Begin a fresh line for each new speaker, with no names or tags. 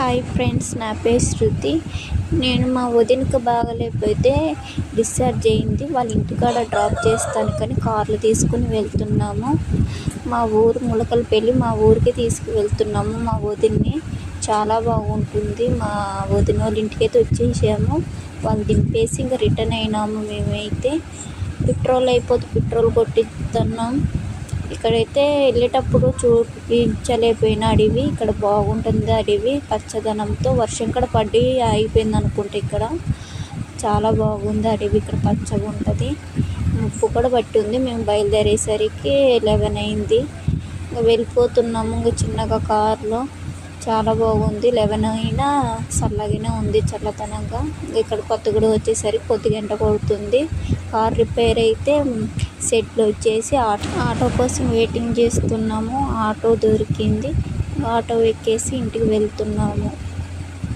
Hi friends, నా పేరు శృతి. నేను మా వదినకి బాగలేకపోతే డిశ్చార్జ్ అయింది. వాళ్ళ ఇంటికాడ డ్రాప్ చేస్తాను కానీ కార్లు తీసుకుని వెళ్తున్నాము. మా ఊరు ములకలపల్లి, మా ఊరికి తీసుకువెళ్తున్నాము మా వదిన్ని. చాలా బాగుంటుంది. మా వదిన వాళ్ళ ఇంటికైతే వచ్చేసాము. వాళ్ళు దింపేసి ఇంకా రిటర్న్ అయినాము. మేమైతే పెట్రోల్ అయిపోతే పెట్రోల్ కొట్టిస్తున్నాం. ఇక్కడైతే వెళ్ళేటప్పుడు చూపించలేకపోయిన అడవి. ఇక్కడ బాగుంటుంది అడవి పచ్చదనంతో. వర్షం కూడా పడి అయిపోయింది అనుకుంటే. ఇక్కడ చాలా బాగుంది అడవి. ఇక్కడ పచ్చగా ఉంటుంది. ముప్పు కూడా పట్టి ఉంది. మేము బయలుదేరేసరికి 11 అయింది. ఇంకా వెళ్ళిపోతున్నాము ఇంకా చిన్నగా కారులో. చాలా బాగుంది. 11 అయినా చల్లగానే ఉంది, చల్లతనంగా. ఇక్కడ కొత్తగూడ వచ్చేసరికి కొద్దిగా ఎండ కొడుతుంది. కార్ రిపేర్ అయితే సెట్లో వచ్చేసి ఆటో కోసం వెయిటింగ్ చేస్తున్నాము. ఆటో దొరికింది. ఆటో ఎక్కేసి ఇంటికి వెళ్తున్నాము.